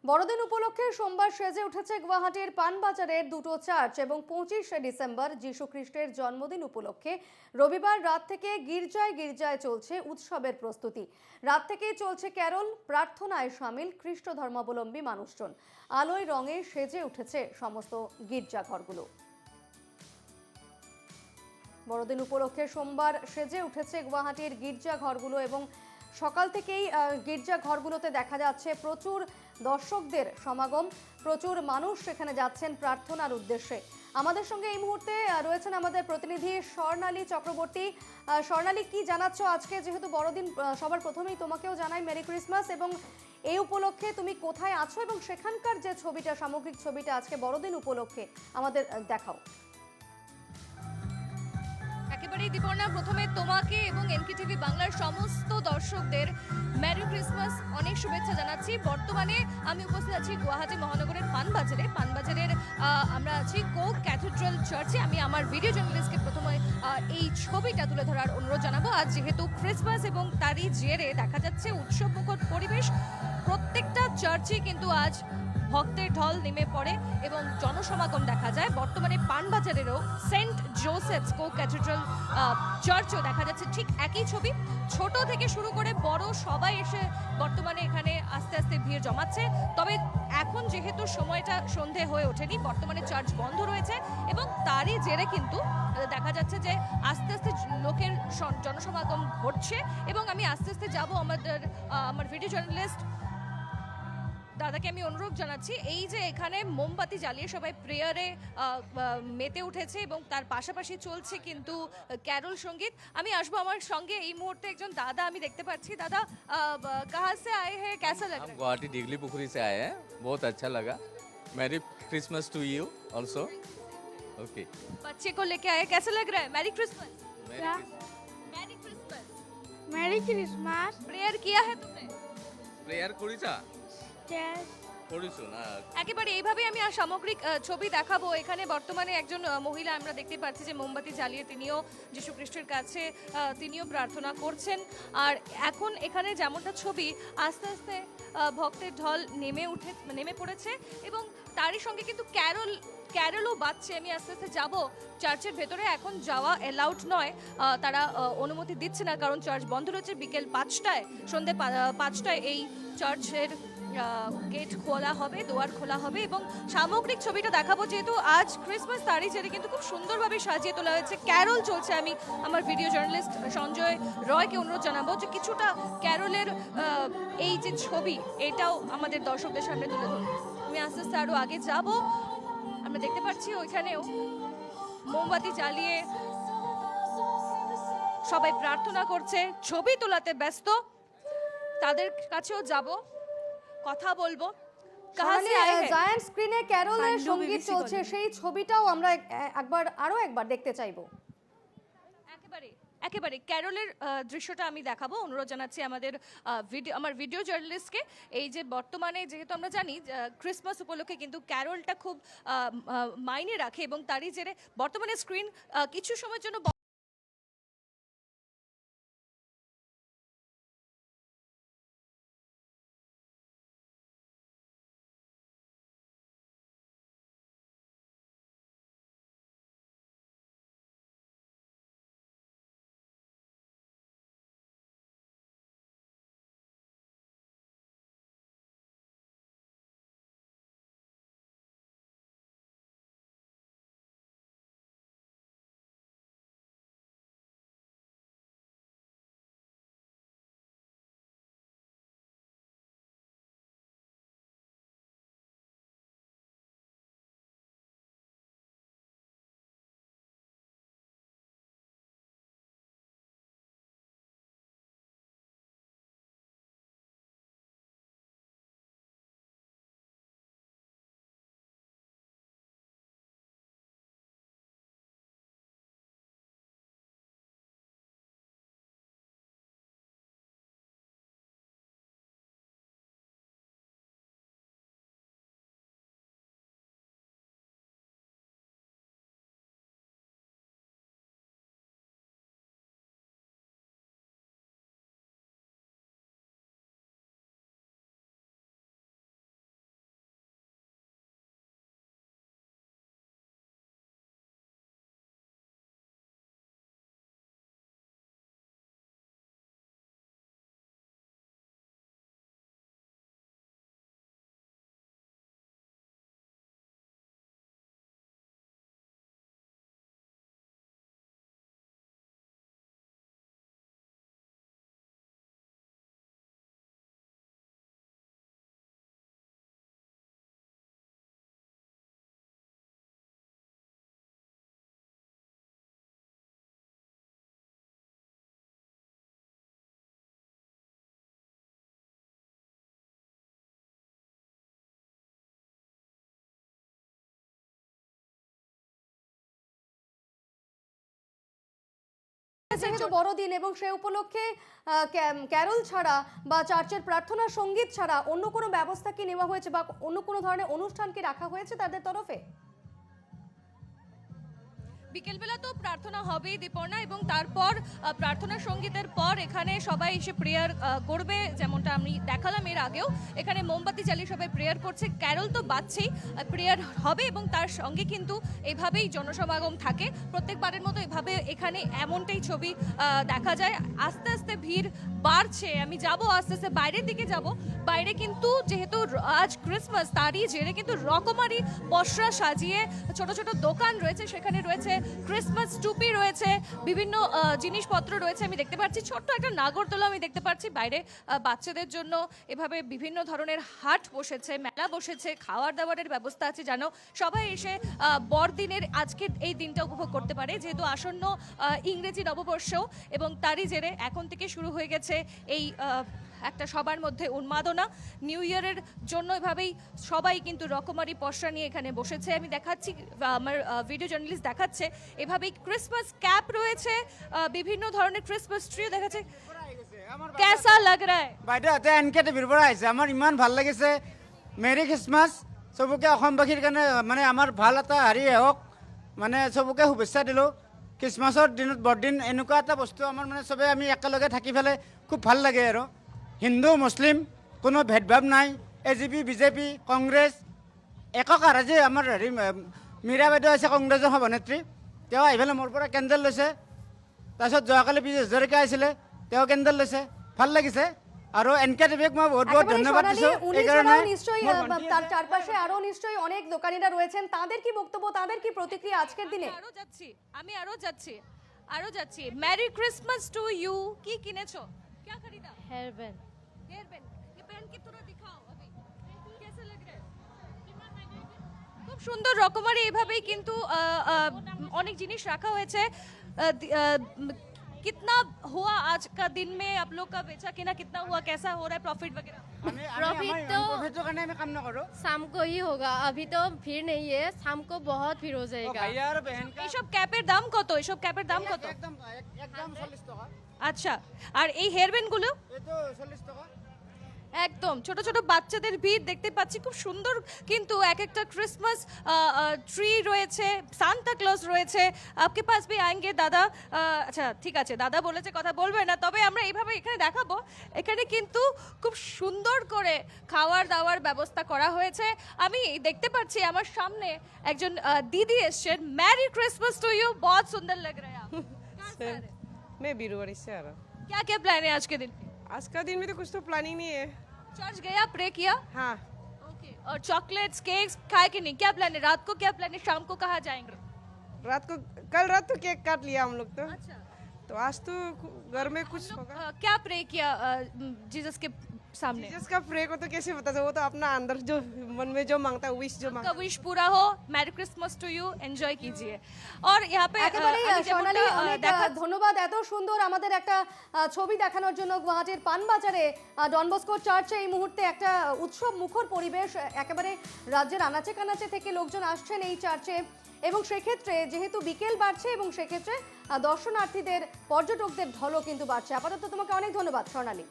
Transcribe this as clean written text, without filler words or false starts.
বড়দিন উপলক্ষে সোমবার সেজে উঠেছে গুয়াহাটির পানবাজারের দুটো চার্চ এবং 25শে ডিসেম্বর যীশু খ্রিস্টের জন্মদিন উপলক্ষে রবিবার রাত থেকে গির্জায় গির্জায় চলছে উৎসবের প্রস্তুতি। রাত থেকেই চলছে ক্যারল, প্রার্থনায় সামিল খ্রিস্ট ধর্মাবলম্বী মানুষজন। আলোয় রঙে সেজে উঠেছে সমস্ত গির্জাঘরগুলো। বড়দিন উপলক্ষে সোমবার সেজে উঠেছে গুয়াহাটির গির্জাঘরগুলো এবং সকাল থেকেই গির্জাঘরগুলোতে দেখা যাচ্ছে প্রচুর দর্শকদের সমাগম। প্রচুর মানুষ সেখানে যাচ্ছেন প্রার্থনার উদ্দেশ্যে। আমাদের সঙ্গে এই মুহূর্তে রয়েছেন আমাদের প্রতিনিধি স্বর্ণালী চক্রবর্তী। স্বর্ণালী, কি জানাচ্ছ আজকে, যেহেতু বড়দিন? সবার প্রথমেই তোমাকেও জানাই মেরি ক্রিসমাস। এবং এই উপলক্ষে তুমি কোথায় আছো এবং সেখানকার যে ছবিটা, সামগ্রিক ছবিটা আজকে বড়দিন উপলক্ষে আমাদের দেখাও। একেবারেই দীপর্ণা, প্রথমে তোমাকে এবং এনকেটিভি বাংলার সমস্ত দর্শকদের মেরি ক্রিসমাস অনেক শুভেচ্ছা জানাচ্ছি। বর্তমানে আমি উপস্থিত আছি গুয়াহাটি মহানগরের পানবাজারের আমরা আছি কোক ক্যাথেড্রাল চার্চে। আমি আমার ভিডিও জার্নালিস্টকে প্রথমে এই ছবিটা তুলে ধরার অনুরোধ জানাবো। আজ যেহেতু ক্রিসমাস এবং তারই জেরে দেখা যাচ্ছে উৎসবমুখর পরিবেশ। প্রত্যেকটা চার্চে কিন্তু আজ ভক্তের ঢল নেমে পড়ে এবং জনসমাগম দেখা যায়। বর্তমানে পানবাজারেরও সেন্ট জোসেফস কোক ক্যাথেড্রাল চার্চও দেখা যাচ্ছে ঠিক একই ছবি। ছোট থেকে শুরু করে বড় সবাই এসে বর্তমানে এখানে আস্তে আস্তে ভিড় জমাচ্ছে। তবে এখন যেহেতু সময়টা সন্ধে হয়ে ওঠেনি, বর্তমানে চার্চ বন্ধ রয়েছে এবং তারই জেরে কিন্তু দেখা যাচ্ছে যে আস্তে আস্তে লোকের জনসমাগম ঘটছে। এবং আমি আস্তে আস্তে যাবো আমার ভিডিও জার্নালিস্ট দাদাকে আমি অনুরোধ জানাচ্ছি, এই যে এখানে মোমবাতি জ্বালিয়ে সবাই প্রেয়ারে মেতে উঠেছে এবং তার পাশাপাশি চলছে কিন্তু ক্যারল সঙ্গীত। আমি আসবো আমার সঙ্গে এই মুহূর্তে একজন দাদা আমি দেখতে পাচ্ছি। দাদা, कहाँ से आए हैं, कैसा लग रहा है? हम गुवाहाटी डिगली पुखरी से आए हैं, बहुत अच्छा लगा। Merry Christmas to you also. Okay, बच्चे को लेके आए, कैसा लग रहा है? Merry Christmas. क्या? Merry Christmas. Merry Christmas. Prayer किया है तुमने? প্রেয়ার করিছা? Yes. করিছো না? একেবারে এইভাবে আমি আর সামগ্রিক ছবি দেখাবো। এখানে বর্তমানে একজন মহিলা আমরা দেখতে পাচ্ছি যে মোমবাতি জ্বালিয়ে তিনিও যীশু খ্রিস্টের কাছে তিনিও প্রার্থনা করছেন। আর এখন এখানে যেমনটা ছবি, আস্তে আস্তে ভক্তের ঢল নেমে পড়েছে এবং তারই সঙ্গে কিন্তু ক্যারলও বাজছে। আমি আস্তে আস্তে যাব চার্চের ভেতরে, এখন যাওয়া অ্যালাউড নয়, তারা অনুমতি দিচ্ছে না, কারণ চার্চ বন্ধ রয়েছে। বিকেল 5টায়, সন্ধ্যে 5টায় এই চার্চের গেট খোলা হবে, দুয়ার খোলা হবে এবং সামগ্রিক ছবিটা দেখাবো। যেহেতু আজ ক্রিসমাস, তারই জেরে কিন্তু খুব সুন্দরভাবে সাজিয়ে তোলা হয়েছে, ক্যারল চলছে। আমি আমার ভিডিও জার্নালিস্ট সঞ্জয় রয়কে অনুরোধ জানাবো যে কিছুটা ক্যারলের এই যে ছবি, এটাও আমাদের দর্শকদের সামনে তুলে ধরুন। আমি আস্তে আস্তে আরও আগে যাব। আমরা দেখতে পাচ্ছি ওইখানেও মোমবাতি জ্বালিয়ে সবাই প্রার্থনা করছে, ছবি তোলাতে ব্যস্ত। তাদের কাছেও যাব, কথা বলবো। জায়ান্ট স্ক্রিনে ক্যারলের সঙ্গীত চলছে, সেই ছবিটাও আমরা একবার দেখতে চাইবো। একেবারে ক্যারলের দৃশ্যটা আমি দেখাবো। অনুরোধ জানাচ্ছি আমার ভিডিও জার্নালিস্টকে। এই যে বর্তমানে যেহেতু আমরা জানি ক্রিসমাস উপলক্ষে কিন্তু ক্যারলটা খুব মাইনে রাখে এবং তারই জেরে বর্তমানে স্ক্রিন কিছু সময়ের জন্য ক্রিসমাসের যেহেতু বড়দিন এবং সে উপলক্ষে ক্যারল ছাড়া বা চার্চের প্রার্থনা সঙ্গীত ছাড়া অন্য কোনো ব্যবস্থা কি নেওয়া হয়েছে বা অন্য কোনো ধরনের অনুষ্ঠান কি রাখা হয়েছে তাদের তরফে? বিকেলবেলা তো প্রার্থনা হবেই দীপর্ণা, এবং তারপর প্রার্থনা সঙ্গীতের পর এখানে সবাই এসে প্রেয়ার করবে, যেমনটা আমি দেখালাম এর আগেও। এখানে মোমবাতি জ্বালিয়ে সবাই প্রেয়ার করছে, ক্যারল তো বাজছেই, প্রেয়ার হবে এবং তার সঙ্গে কিন্তু এভাবেই জনসমাগম থাকে প্রত্যেকবারের মতো। এভাবে এখানে এমনটাই ছবি দেখা যায়। আস্তে আস্তে ভিড় বাড়ছে, আমি যাব আস্তে আস্তে বাইরের দিকে যাব। বাইরে কিন্তু যেহেতু আজ ক্রিসমাস, তারই জেরে কিন্তু রকমারি পসরা সাজিয়ে ছোট ছোট দোকান রয়েছে, সেখানে রয়েছে ক্রিসমাস টুপি, রয়েছে বিভিন্ন জিনিসপত্র রয়েছে। আমি দেখতে পাচ্ছি ছোট্ট একটা নাগরদোলা আমি দেখতে পাচ্ছি বাইরে বাচ্চাদের জন্য। এভাবে বিভিন্ন ধরনের হাট বসেছে, মেলা বসেছে, খাওয়ার দাওয়ারের ব্যবস্থা আছে, জানো সবাই এসে বড়দিনের আজকের এই দিনটা উপভোগ করতে পারে, যেহেতু আসন্ন ইংরেজি নববর্ষ এবং তারই জেরে এখন থেকে শুরু হয়ে গেছে এই একটা সবার মধ্যে উন্মাদনা। নিউ ইয়ারের জন্য এভাবেই সবাই কিন্তু রকমারি পসরা নিয়ে এখানে বসেছে। আমি দেখাচ্ছি, আমার ভিডিও জার্নালিস্ট দেখাচ্ছে, এভাবেই ক্রিসমাস ক্যাপ রয়েছে, বিভিন্ন ধরনের ক্রিসমাস ট্রিও দেখাচ্ছে। কেসা লাগ রা হ্যায়? বাইদেউ হাতে এনকে টিভিৰ পৰা আহিছে, আমাৰ ইমান ভাল লাগিছে। মেৰী খ্ৰীষ্টমাছ চবকে, অসমবাসীৰ কাৰণে মানে আমাৰ ভাল এটা হেৰি হওক, মানে চবকে শুভেচ্ছা দিলোঁ। খ্ৰীষ্টমাছৰ দিনত বৰদিন এনেকুৱা এটা বস্তু আমাৰ মানে চবে আমি একেলগে থাকি পেলাই খুব ভাল লাগে আৰু। হিন্দু মুছলিম কোনো ভেদভাৱ নাই, AGP BJP কংগ্ৰেছ একাকাৰ। আজি আমাৰ হেৰি মীৰা বাইদেউ আছে, কংগ্ৰেছৰ সভানেত্ৰী, তেওঁ আহি পেলাই মোৰ পৰা কেণ্ডেল লৈছে। তাৰপিছত যোৱাকালি পীযুষ হাজৰিকা আহিছিলে, তেওঁ কেণ্ডেল লৈছে, ভাল লাগিছে। আৰু এনকে টিভিক মই বহুত বহুত একেবারে ধন্যবাদ সোনালী, দিছোঁ। উনি এইকাৰণে ছাড়াও নিশ্চয়ই মোৰ ভণ্টি তার চারপাশে আরো নিশ্চয়ই অনেক দোকানীরা রয়েছেন, তাদের কি বক্তব্য, তাদের কি প্রতিক্রিয়া আজকের দিনে? আমি আরো যাচ্ছি। Merry Christmas to you. কি কিনেছো? क्या खरीदा? Hair band. Hair band. ये पहन के थोड़ा दिखाओ अभी, कैसे लग रहा है? খুব সুন্দর রকমারি এভাবেই কিন্তু অনেক জিনিস রাখা হয়েছে। कितना हुआ आज का दिन में आप लोग का बेचा किना कितना हुआ, कैसा हो रहा है प्रॉफिट वगैरह? প্ৰফিটৰ কাৰণে আমি কাম নকৰোঁ। शाम को ही होगा, अभी तो भीड़ नहीं है, शाम को बहुत भीड़ हो जाएगा। ভাইয়া আৰু বেহেনকা এইসব ক্যাপের দাম কত? এইসব ক্যাপের দাম কত? একদম 40 টাকা, আচ্ছা, আর এই হেয়ার ব্যান্ড গুলো? এইটো 40 টাকা। একদম ছোট ছোট বাচ্চাদের ভিড় দেখতে পাচ্ছি, খুব সুন্দর কিন্তু এক একটা ক্রিসমাস ট্রি রয়েছে, সান্তা ক্লজ রয়েছে। আপকে পাস ভি আয়েঙ্গে দাদা? আচ্ছা ঠিক আছে, দাদা বলেছে কথা বলবে না, তবে আমরা এইভাবে এখানে দেখাবো। এখানে কিন্তু খুব সুন্দর করে খাওয়ার দাওয়ার ব্যবস্থা করা হয়েছে। আমি দেখতে পাচ্ছি আমার সামনে একজন দিদি এসছেন। ম্যারি ক্রিসমাস টু ইউ, बहुत सुंदर लग रहा है आप। कहाँ से आ रहे हैं? मैं बीरवाड़ी से आ रहा हूँ। क्या क्या प्लान है आज के दिन? आज का दिन में तो कुछ तो प्लानिंग नहीं है। चर्च गया, प्रे किया? हाँ, ओके, और चॉकलेट्स केक्स खाए कि नहीं? क्या प्लान है रात को, क्या प्लान है शाम को, कहाँ जाएंगे? कल रात तो केक काट लिया हम लोग तो। अच्छा, तो आज तो घर में कुछ होगा। क्या प्रे किया जीसस के सामने? जीसस का प्रे को तो कैसे बता सकते, वो तो अपना अंदर जो मन में जो मांगता है, विश जो आपका मांगता विश पूरा हो। Merry Christmas to you, enjoy कीजिए। और यहाँ पे একেবারেই আমি যেমনটা, সোনালী, অনেক দেখা- ধন্যবাদ এত সুন্দর আমাদের একটা ছবি দেখানোর জন্য। গুয়াহাটির পানবাজারে ডন বস্কো চার্চে এই মুহূর্তে একটা উৎসব মুখর পরিবেশ, একেবারে রাজ্যের আনাচে কানাচে থেকে লোকজন আসছেন এই চার্চে, এবং সেক্ষেত্রে যেহেতু বিকেল বাড়ছে এবং সেক্ষেত্রে দর্শনার্থীদের, পর্যটকদের ঢলও কিন্তু বাড়ছে। আপাতত তোমাকে অনেক ধন্যবাদ সোনালী।